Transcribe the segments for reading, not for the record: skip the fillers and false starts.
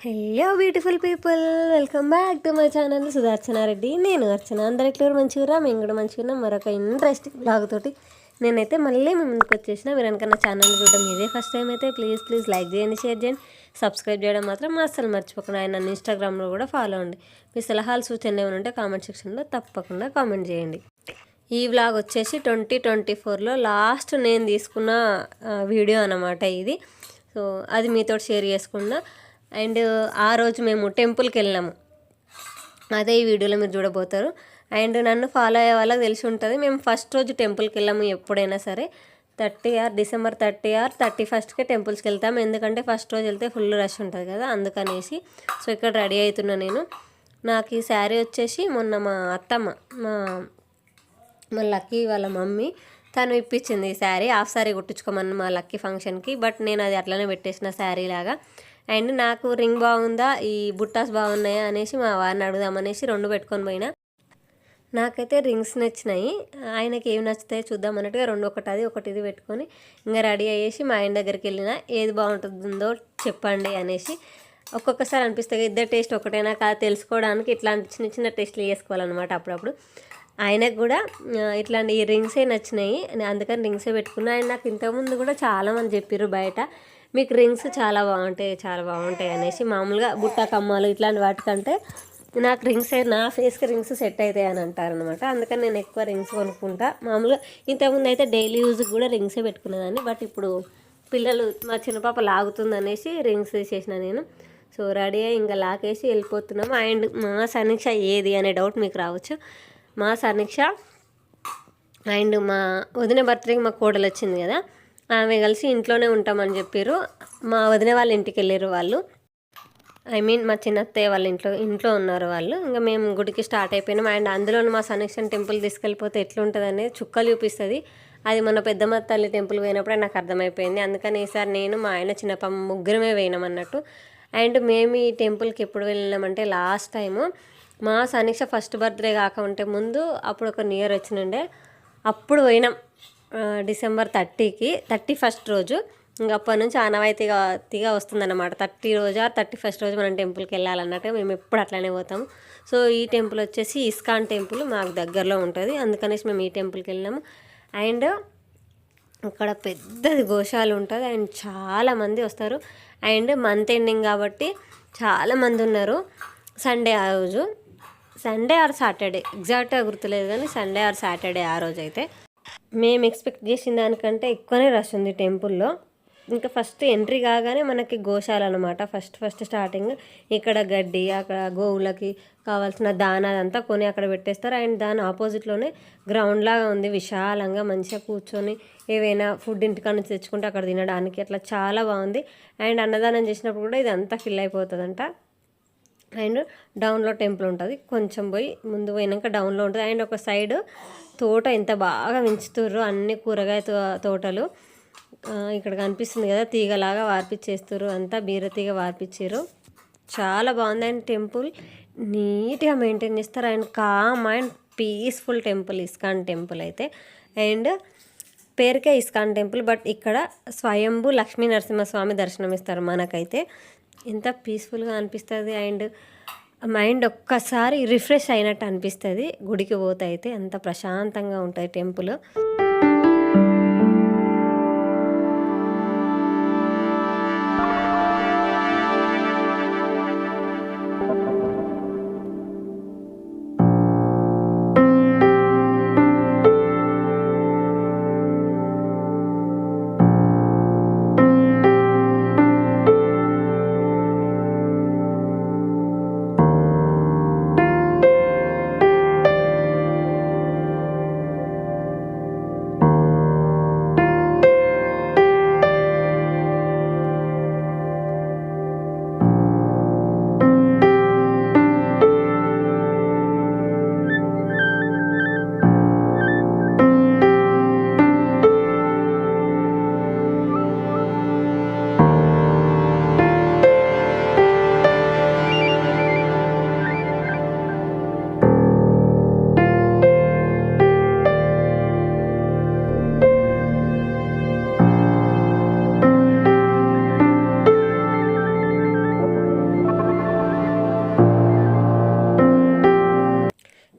Hello beautiful people, welcome back to my channel సుదర్శనారెడ్డి. నేను అర్చన. అందరు ఎట్లా మంచిగా, మేము కూడా మంచిగా. మరొక ఇంట్రెస్టింగ్ బ్లాగ్ తోటి నేనైతే మళ్ళీ మీ ముందుకు వచ్చేసిన. మీరు కనుక నా ఛానల్ చూడడం ఇదే ఫస్ట్ టైం అయితే ప్లీజ్ లైక్ చేయండి, షేర్ చేయండి, సబ్స్క్రైబ్ చేయడం మాత్రం అస్సలు మర్చిపోకుండా. ఆయన నన్ను ఇన్స్టాగ్రామ్లో కూడా ఫాలో అవ్వండి. మీ సలహాలు సూచనలు ఏమైనా ఉంటే కామెంట్ సెక్షన్లో తప్పకుండా కామెంట్ చేయండి. ఈ వ్లాగ్ వచ్చేసి 2024లో లాస్ట్ నేను తీసుకున్న వీడియో అన్నమాట ఇది. సో అది మీతో షేర్ చేసుకున్నా. అండ్ ఆ రోజు మేము టెంపుల్కి వెళ్ళినాము, అదే ఈ వీడియోలో మీరు చూడబోతారు. అండ్ నన్ను ఫాలో అయ్యే వాళ్ళకి తెలిసి ఉంటుంది, మేము ఫస్ట్ రోజు టెంపుల్కి వెళ్ళాము ఎప్పుడైనా సరే. డిసెంబర్ 30 or 31st టెంపుల్స్కి వెళ్తాము. ఎందుకంటే ఫస్ట్ రోజు వెళ్తే ఫుల్ రష్ ఉంటుంది కదా, అందుకనేసి. సో ఇక్కడ రెడీ అవుతున్నా నేను. నాకు ఈ శారీ వచ్చేసి మొన్న మా అత్తమ్మ, మా లక్కీ వాళ్ళ మమ్మీ తను ఇప్పించింది. ఈ శారీ హాఫ్ శారీ కుట్టించుకోమని మా లక్కీ ఫంక్షన్కి. బట్ నేను అది అట్లనే పెట్టేసిన శారీ లాగా. అండ్ నాకు రింగ్ బాగుందా, ఈ బుట్టాస్ బాగున్నాయా అనేసి మా వారిని అడుగుదామనేసి 2 పెట్టుకొని పోయినా. నాకైతే రింగ్స్ నచ్చినాయి, ఆయనకి ఏమి నచ్చుతాయో చూద్దాం అన్నట్టుగా 2 ఒకటి ఇది పెట్టుకొని ఇంకా రెడీ అయ్యేసి మా ఆయన దగ్గరికి వెళ్ళిన. ఏది బాగుంటుందో చెప్పండి అనేసి. ఒక్కొక్కసారి అనిపిస్తుంది ఇద్దరు టేస్ట్ ఒకటైనా కాదు తెలుసుకోవడానికి ఇట్లాంటి చిన్న చిన్న టేస్ట్లు చేసుకోవాలన్నమాట అప్పుడప్పుడు. ఆయనకు కూడా ఇట్లాంటి ఈ రింగ్సే నచ్చినాయి, అందుకని రింగ్సే పెట్టుకున్నా. అండ్ నాకు ఇంతకుముందు కూడా చాలామంది చెప్పారు బయట, మీకు రింగ్స్ చాలా బాగుంటాయి అనేసి. మామూలుగా బుట్ట కమ్మలు ఇట్లాంటి వాటికంటే నాకు రింగ్స్ నా ఫేస్కి రింగ్స్ సెట్ అవుతాయి అని అంటారనమాట. అందుకని నేను ఎక్కువ రింగ్స్ కొనుక్కుంటా. మామూలుగా ఇంతకుముందు అయితే డైలీ యూజ్కి కూడా రింగ్సే పెట్టుకునేదాన్ని. బట్ ఇప్పుడు పిల్లలు, మా చిన్న పాప లాగుతుంది అనేసి రింగ్స్ తీసేసిన నేను. సో రెడీ అయ్యి ఇంకా లాకేసి వెళ్ళిపోతున్నాము. అండ్ మా సనీక్ష ఏది అనే డౌట్ మీకు రావచ్చు. మా సనీక్ష అండ్ మా వదిన బర్త్డేకి మా కోడలు వచ్చింది కదా, ఆమె కలిసి ఇంట్లోనే ఉంటామని చెప్పారు. మా వదిన వాళ్ళ ఇంటికి వెళ్ళారు వాళ్ళు, మా చిన్నత్తయ్య వాళ్ళ ఇంట్లో ఉన్నారు వాళ్ళు. ఇంకా మేము గుడికి స్టార్ట్ అయిపోయినాం. అండ్ అందులో మా సనీక్షణ టెంపుల్ తీసుకెళ్ళిపోతే ఎట్లుంటుంది అనేది చుక్కలు చూపిస్తుంది. అది మన పెద్దమ్మ తల్లి టెంపుల్ పోయినప్పుడే నాకు అర్థమైపోయింది. అందుకని ఈసారి నేను మా ఆయన చిన్నప్ప ముగ్గురమే పోయినాం అన్నట్టు. అండ్ మేము ఈ టెంపుల్కి ఎప్పుడు వెళ్ళినామంటే లాస్ట్ టైము మా సనీక్ష ఫస్ట్ బర్త్డే కాకుంటే ముందు అప్పుడు ఒక న్యూ ఇయర్ వచ్చినండే, అప్పుడు పోయినాం డిసెంబర్ 31st రోజు. ఇంకా అప్పటి నుంచి ఆనవాయితీగా వస్తుందన్నమాట. 30 రోజు ఆర్ 31st రోజు మనం టెంపుల్కి వెళ్ళాలన్నట్టుగా మేము ఎప్పుడు అట్లనే పోతాము. సో ఈ టెంపుల్ వచ్చేసి ఇస్కాన్ టెంపుల్ మాకు దగ్గరలో ఉంటుంది, అందుకనేసి మేము ఈ టెంపుల్కి వెళ్ళినాము. అండ్ ఇక్కడ పెద్దది గోశాల ఉంటుంది అండ్ చాలామంది వస్తారు. అండ్ మంత్ ఎండింగ్ కాబట్టి చాలామంది ఉన్నారు. సండే ఆ రోజు, సండే ఆర్ సాటర్డే ఎగ్జాక్ట్గా గుర్తులేదు కానీ సండే ఆర్ సాటర్డే ఆ రోజు అయితే. మేము ఎక్స్పెక్ట్ చేసిన దానికంటే ఎక్కువనే రష్ ఉంది టెంపుల్లో. ఇంకా ఫస్ట్ ఎంట్రీ కాగానే మనకి గోశాల అనమాట. ఫస్ట్ స్టార్టింగ్ ఇక్కడ గడ్డి, అక్కడ గోవులకి కావాల్సిన దానా అదంతా కొని అక్కడ పెట్టేస్తారు. అండ్ దాని ఆపోజిట్లోనే గ్రౌండ్ లాగా ఉంది, విశాలంగా మంచిగా కూర్చొని ఏవైనా ఫుడ్ ఇంటికాడ నుంచి తెచ్చుకుంటే అక్కడ తినడానికి అట్లా చాలా బాగుంది. అండ్ అన్నదానం చేసినప్పుడు కూడా ఇదంతా ఫిల్ అయిపోతుందంట. అండ్ డౌన్లో టెంపుల్ ఉంటుంది, కొంచెం పోయి ముందు పోయినాక డౌన్లో ఉంటుంది. అండ్ ఒక సైడ్ తోట ఎంత బాగా పెంచుతుర్రు, అన్ని కూరగాయ తోటలు ఇక్కడ కనిపిస్తుంది కదా, తీగలాగా వార్పిచ్చేస్తారు, అంతా బీరతీగ వార్పిచ్చారు. చాలా బాగుంది. అండ్ టెంపుల్ నీట్గా మెయింటైన్ చేస్తారు. And calm and peaceful temple ISKCON temple అయితే. అండ్ పేరుకే ఇస్కాన్ టెంపుల్, బట్ ఇక్కడ స్వయంభూ లక్ష్మీ నరసింహస్వామి దర్శనం ఇస్తారు మనకైతే. ఎంత పీస్ఫుల్గా అనిపిస్తుంది. అండ్ మైండ్ ఒక్కసారి రిఫ్రెష్ అయినట్టు అనిపిస్తుంది గుడికి పోతే అయితే. అంత ప్రశాంతంగా ఉంటుంది టెంపుల్.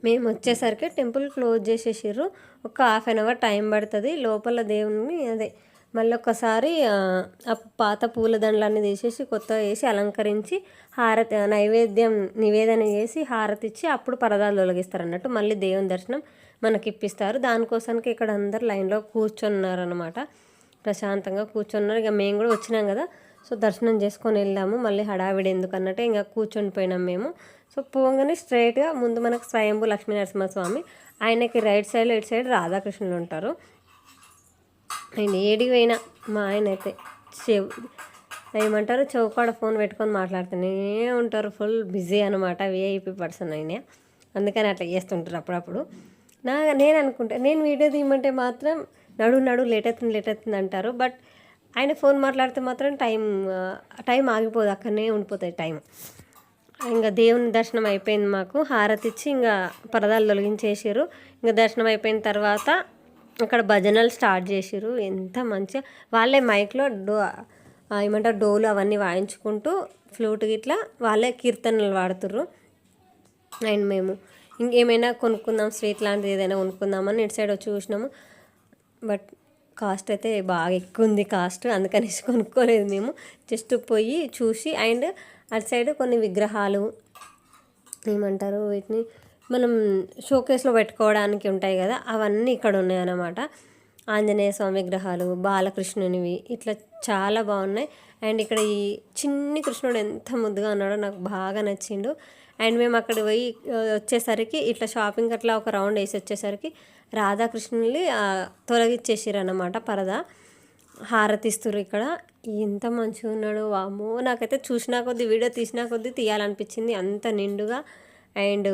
మేము వచ్చేసరికి టెంపుల్ క్లోజ్ చేసేసారు. ఒక హాఫ్ అన్ అవర్ టైం పడుతుంది. లోపల దేవుని అదే మళ్ళీ ఒక్కసారి ఆ పాత పూలదండలన్నీ తీసేసి కొత్తగా వేసి అలంకరించి హారతి నైవేద్యం నివేదన చేసి హారతి ఇచ్చి అప్పుడు పరదాలు తొలగిస్తారు అన్నట్టు. మళ్ళీ దేవుని దర్శనం మనకి ఇప్పిస్తారు. దానికోసానికి ఇక్కడ అందరు లైన్లో కూర్చున్నారనమాట. ప్రశాంతంగా కూర్చున్నారు. ఇక మేము కూడా వచ్చినాం కదా, సో దర్శనం చేసుకొని వెళ్దాము, మళ్ళీ హడావిడి ఎందుకు అన్నట్టు ఇంకా కూర్చొని పోయినాం మేము. సో పోగానే స్ట్రైట్గా ముందు మనకు స్వయంభూ లక్ష్మీ నరసింహస్వామి, ఆయనకి రైట్ సైడ్లో ఇటు సైడ్ రాధాకృష్ణులు ఉంటారు. ఆయన ఏడికి పోయినా మా ఆయన అయితే ఏమంటారు చౌకాడ ఫోన్ పెట్టుకొని మాట్లాడుతూనే ఉంటారు. ఫుల్ బిజీ అనమాట, విఐపి పర్సన్ అయినా, అందుకని అట్లా చేస్తుంటారు అప్పుడప్పుడు. నేను అనుకుంటా, నేను వీడియో తీయమంటే మాత్రం నడు లేట్ అవుతుంది అంటారు. బట్ ఆయన ఫోన్ మాట్లాడితే మాత్రం టైం ఆగిపోదు, అక్కడనే ఉండిపోతుంది టైం. ఇంకా దేవుని దర్శనం అయిపోయింది, మాకు హారతి ఇచ్చి ఇంకా పరదాలు తొలగించేసారు. ఇంకా దర్శనం అయిపోయిన తర్వాత అక్కడ భజనలు స్టార్ట్ చేసారు. ఎంత మంచిగా వాళ్ళే మైక్లో ఏమంటారు డోలు అవన్నీ వాయించుకుంటూ ఫ్లూట్ గిట్లా వాళ్ళే కీర్తనలు పాడుతుర్రు. అండ్ మేము ఇంకేమైనా కొనుక్కుందాం, స్వీట్ లాంటిది ఏదైనా కొనుక్కుందామని ఇటు సైడ్ వచ్చి చూసినాము. బట్ కాస్ట్ అయితే బాగా ఎక్కువ ఉంది కాస్ట్, అందుకనేసి కొనుక్కోలేదు మేము. జస్ట్ పోయి చూసి అండ్ అటు సైడ్ కొన్ని విగ్రహాలు ఏమంటారు వీటిని మనం షోకేస్లో పెట్టుకోవడానికి ఉంటాయి కదా, అవన్నీ ఇక్కడ ఉన్నాయన్నమాట. ఆంజనేయ స్వామి విగ్రహాలు, బాలకృష్ణునివి ఇట్లా చాలా బాగున్నాయి. అండ్ ఇక్కడ ఈ చిన్ని కృష్ణుడు ఎంత ముద్దుగా ఉన్నాడో నాకు బాగా నచ్చిండు. అండ్ మేము అక్కడ పోయి వచ్చేసరికి ఇట్లా షాపింగ్ అట్లా ఒక రౌండ్ వేసి వచ్చేసరికి రాధాకృష్ణుని తొలగిచ్చేసారు అన్నమాట పరదా. హారతిస్తురు ఇక్కడ. ఎంత మంచిగా ఉన్నాడు వామ్మో, నాకైతే చూసినా కొద్దీ వీడియో తీసినా కొద్దీ తీయాలనిపించింది, అంత నిండుగా అండ్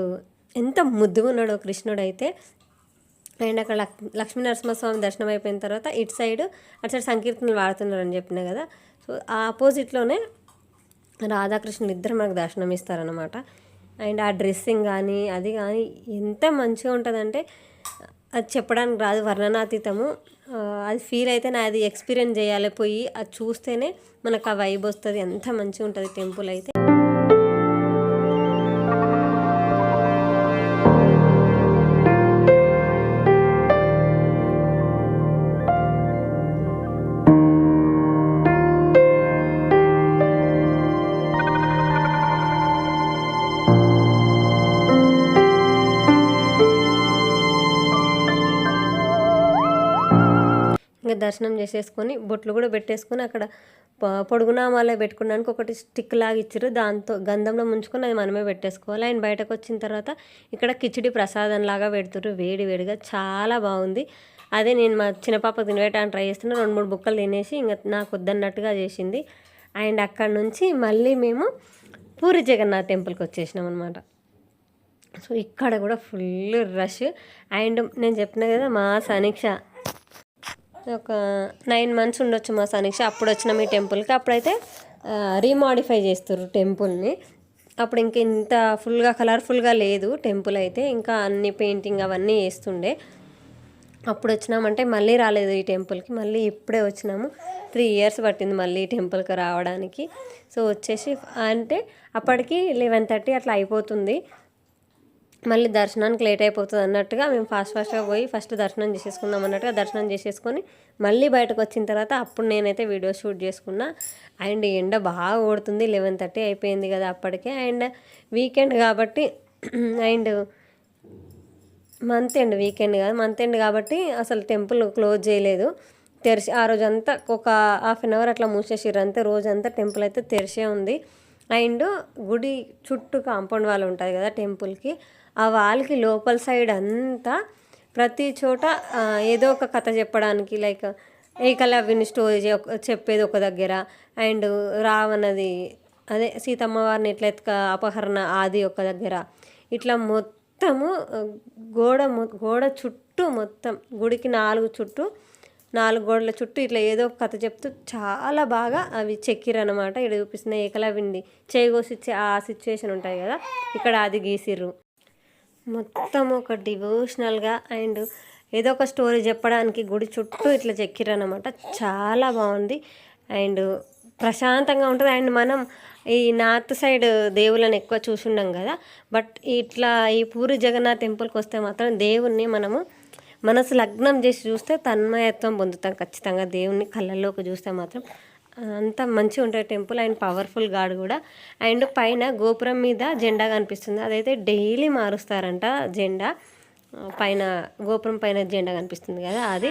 ఎంత ముద్దుగా ఉన్నాడో కృష్ణుడు అయితే. అండ్ అక్కడ లక్ష్మీ నరసింహస్వామి దర్శనం అయిపోయిన తర్వాత అటు సైడ్ సంకీర్తనలు వాడుతున్నారని చెప్పినా కదా, సో ఆ ఆపోజిట్లోనే రాధాకృష్ణులు ఇద్దరు మనకు దర్శనం ఇస్తారనమాట. అండ్ ఆ డ్రెస్సింగ్ కానీ అది కానీ ఎంత మంచిగా ఉంటుందంటే అది చెప్పడానికి రాదు, వర్ణనాతీతము. అది ఫీల్ అయితే నా అది ఎక్స్పీరియన్స్ చేయాలి, పోయి అది చూస్తేనే మనకు ఆ వైబ్ వస్తుంది. ఎంత మంచిగా ఉంటుంది టెంపుల్ అయితే. ఇంకా దర్శనం చేసేసుకొని బొట్లు కూడా పెట్టేసుకొని అక్కడ పొడుగునామాలే పెట్టుకోవడానికి ఒకటి స్టిక్ లాగా ఇచ్చారు, దాంతో గంధంలో ముంచుకొని అది మనమే పెట్టేసుకోవాలి. అండ్ బయటకు వచ్చిన తర్వాత ఇక్కడ కిచిడి ప్రసాదం లాగా పెడుతుర్రు వేడి వేడిగా, చాలా బాగుంది. అదే నేను మా చిన్న పాపకు తినవేయడానికి ట్రై చేస్తున్నా, 2-3 బుక్కలు తినేసి ఇంకా నాకు వద్దన్నట్టుగా చేసింది. అండ్ అక్కడ నుంచి మళ్ళీ మేము పూరి జగన్నాథ్ టెంపుల్కి వచ్చేసినాం అనమాట. సో ఇక్కడ కూడా ఫుల్ రష్. అండ్ నేను చెప్పిన కదా మా సమీక్ష ఒక 9 months ఉండొచ్చు మా సమీక్ష, అప్పుడు వచ్చిన మీ టెంపుల్కి. అప్పుడైతే రీమాడిఫై చేస్తారు టెంపుల్ని, అప్పుడు ఇంక ఇంత ఫుల్గా కలర్ఫుల్గా లేదు టెంపుల్ అయితే, ఇంకా అన్ని పెయింటింగ్ అవన్నీ వేస్తుండే. అప్పుడు వచ్చినామంటే మళ్ళీ రాలేదు ఈ టెంపుల్కి, మళ్ళీ ఇప్పుడే వచ్చినాము. 3 years పట్టింది మళ్ళీ ఈ టెంపుల్కి రావడానికి. సో వచ్చేసి అంటే అప్పటికి 11:30 అట్లా అయిపోతుంది, మళ్ళీ దర్శనానికి లేట్ అయిపోతుంది అన్నట్టుగా మేము ఫాస్ట్గా పోయి ఫస్ట్ దర్శనం చేసేసుకుందాం అన్నట్టుగా దర్శనం చేసేసుకొని మళ్ళీ బయటకు వచ్చిన తర్వాత అప్పుడు నేనైతే వీడియో షూట్ చేసుకున్నా. అండ్ ఎండ బాగా కొడుతుంది, 11:30 అయిపోయింది కదా అప్పటికే. అండ్ వీకెండ్ కాబట్టి అండ్ వీకెండ్ కాదు మంత్ ఎండ్ కాబట్టి అసలు టెంపుల్ క్లోజ్ చేయలేదు, తెరిచి ఆ రోజంతా ఒక హాఫ్ అన్ అవర్ అట్లా మూసేసారు అంతే. రోజంతా టెంపుల్ అయితే తెరిచే ఉంది. అండ్ గుడి చుట్టూ కాంపౌండ్ వాల్ ఉంటుంది కదా టెంపుల్కి, ఆ వాల్కి లోపల సైడ్ అంతా ప్రతి చోట ఏదో ఒక కథ చెప్పడానికి, లైక్ ఏకలవ్యుని స్టోరీ చెప్పేది ఒక దగ్గర, అండ్ రావణది అదే సీతమ్మ వారిని ఎట్లా అపహరణ ఆది ఒక దగ్గర, ఇట్లా మొత్తము గోడ చుట్టూ మొత్తం గుడికి 4 గోడల చుట్టూ ఇట్లా ఏదో ఒక కథ చెప్తూ చాలా బాగా అవి చెక్కిరనమాట. ఇక్కడ చూపిస్తున్న ఏకలవ్యుని చేయగోసిచ్చే ఆ సిచ్యువేషన్ ఉంటాయి కదా, ఇక్కడ అది గీసిర్రు. మొత్తం ఒక డివోషనల్గా అండ్ ఏదో ఒక స్టోరీ చెప్పడానికి గుడి చుట్టూ ఇట్లా చెక్కిరనమాట. చాలా బాగుంది అండ్ ప్రశాంతంగా ఉంటుంది. అండ్ మనం ఈ నార్త్ సైడ్ దేవుళ్ళని ఎక్కువ చూసుండం కదా. బట్ ఇట్లా ఈ పూరి జగన్నాథ్ టెంపుల్కి వస్తే మాత్రం దేవుణ్ణి మనము మనసు లగ్నం చేసి చూస్తే తన్మయత్వం పొందుతాం ఖచ్చితంగా. దేవుణ్ణి కళ్ళల్లోకి చూస్తే మాత్రం అంత మంచిగా ఉంటుంది టెంపుల్. అండ్ పవర్ఫుల్ గాడ్ కూడా. అండ్ పైన గోపురం మీద జెండా కనిపిస్తుంది, అదైతే డైలీ మారుస్తారంట జెండా. పైన గోపురం పైన జెండా కనిపిస్తుంది కదా అది.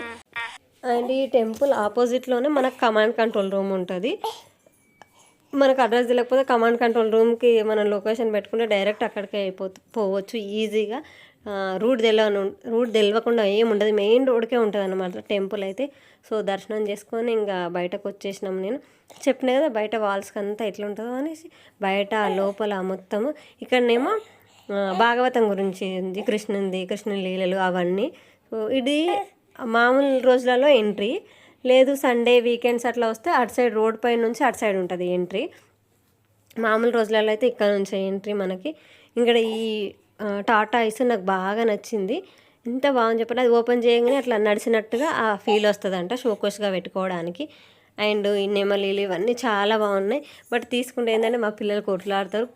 అండ్ ఈ టెంపుల్ ఆపోజిట్లోనే మనకు కమాండ్ కంట్రోల్ రూమ్ ఉంటుంది. మనకు అడ్రస్ తెలియకపోతే కమాండ్ కంట్రోల్ రూమ్కి మనం లొకేషన్ పెట్టుకుంటే డైరెక్ట్ అక్కడికే పోవచ్చు ఈజీగా. రూట్ తెలియకుండా ఏముండదు, మెయిన్ రోడ్కే ఉంటుంది అన్నమాట టెంపుల్ అయితే. సో దర్శనం చేసుకొని ఇంకా బయటకు వచ్చేసినాం. నేను చెప్పిన కదా బయట వాల్స్కి అంతా ఎట్లా ఉంటుందో అనేసి, బయట లోపల మొత్తము. ఇక్కడనేమో భాగవతం గురించి ఉంది, కృష్ణుని లీలలు అవన్నీ. సో ఇది మామూలు రోజులలో ఎంట్రీ లేదు, సండే వీకెండ్స్ అట్లా వస్తే అటు సైడ్ రోడ్ పైన నుంచి అటు సైడ్ ఉంటుంది ఎంట్రీ. మామూలు రోజులలో అయితే ఇక్కడ నుంచి ఎంట్రీ మనకి. ఇక్కడ ఈ టాటా ఐస్ నాకు బాగా నచ్చింది, ఎంత బాగుంది చెప్పండి. అది ఓపెన్ చేయగానే అట్లా నడిచినట్టుగా ఆ ఫీల్ వస్తుందంట షోకోస్గా పెట్టుకోవడానికి. అండ్ ఈ నెమలీలు ఇవన్నీ చాలా బాగున్నాయి. బట్ తీసుకుంటే ఏంటంటే మా పిల్లలు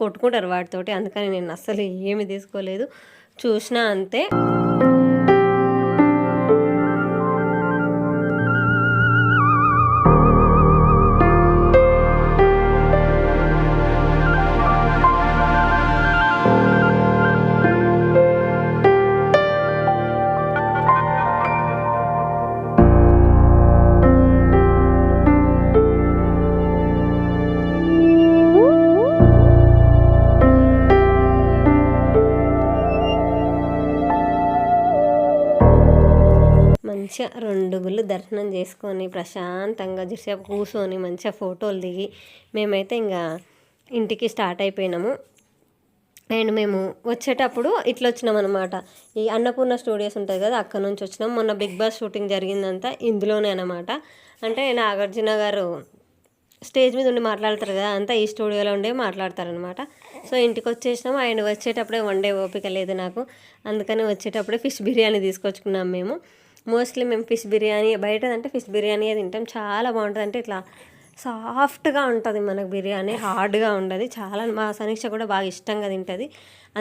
కొట్టుకుంటారు వాటితోటి, అందుకని నేను అస్సలు ఏమి తీసుకోలేదు, చూసినా అంతే. మంచిగా 2 గుళ్ళు దర్శనం చేసుకొని ప్రశాంతంగా జరసేపు కూర్చొని మంచిగా ఫోటోలు దిగి మేమైతే ఇంకా ఇంటికి స్టార్ట్ అయిపోయినాము. అండ్ మేము వచ్చేటప్పుడు ఇట్లా వచ్చినాం అనమాట. ఈ అన్నపూర్ణ స్టూడియోస్ ఉంటుంది కదా, అక్కడ నుంచి వచ్చినాం. మొన్న బిగ్ బాస్ షూటింగ్ జరిగిందంతా ఇందులోనే అనమాట. అంటే నాగార్జున గారు స్టేజ్ మీద ఉండి మాట్లాడతారు కదా, అంతా ఈ స్టూడియోలో ఉండే మాట్లాడతారనమాట. సో ఇంటికి వచ్చేసినాము. ఆయన వచ్చేటప్పుడే వండే ఓపిక లేదు నాకు, అందుకని వచ్చేటప్పుడే ఫిష్ బిర్యానీ తీసుకొచ్చుకున్నాం మేము. మోస్ట్లీ మేము ఫిష్ బిర్యానీ బయట అంటే ఫిష్ బిర్యానీ తింటాం, చాలా బాగుంటుంది. అంటే ఇట్లా సాఫ్ట్గా ఉంటుంది మనకు బిర్యానీ, హార్డ్గా ఉండదు. చాలా మా సమీక్ష కూడా బాగా ఇష్టంగా తింటుంది,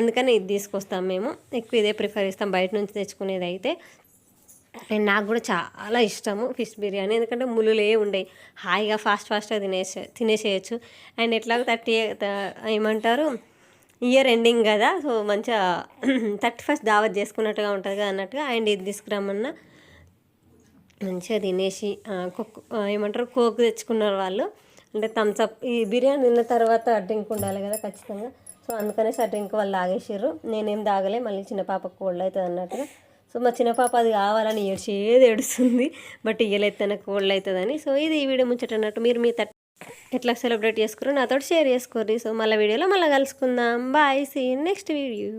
అందుకని ఇది తీసుకొస్తాం మేము. ఎక్కువ ఇదే ప్రిఫర్ చేస్తాం బయట నుంచి తెచ్చుకునేది అయితే. అండ్ నాకు కూడా చాలా ఇష్టము ఫిష్ బిర్యానీ, ఎందుకంటే ముళ్ళులే ఉండేవి, హాయిగా ఫాస్ట్గా తినేసేయచ్చు. అండ్ ఎట్లాగో ఏమంటారు ఇయర్ ఎండింగ్ కదా, సో మంచిగా 31st దావత్ చేసుకున్నట్టుగా ఉంటుంది కదా అన్నట్టుగా. అండ్ ఇది తీసుకురామన్నా మంచిగా తినేసి ఏమంటారు కోక్ తెచ్చుకున్నారు వాళ్ళు. అంటే థమ్స్అప్, ఈ బిర్యానీ తిన్న తర్వాత డ్రింక్ ఉండాలి కదా ఖచ్చితంగా. సో అందుకనేసి ఆ డ్రింక్ వాళ్ళు తాగేసారు, నేనేం తాగలే, మళ్ళీ చిన్న పాపకు కోల్డ్ అవుతుంది అన్నట్టుగా. సో మా చిన్న పాప అది కావాలని ఏడుస్తుంది, బట్ ఇయ్యలేదు తనకు కోల్డ్ అవుతుందని. సో ఇది ఈ వీడియో ముచ్చటన్నట్టు. మీరు మీ ఎట్లా సెలబ్రేట్ చేసుకున్నారు నాతో షేర్ చేసుకోర్రి. సో మళ్ళీ వీడియోలో మళ్ళీ కలుసుకుందాం. Bye, see you next video.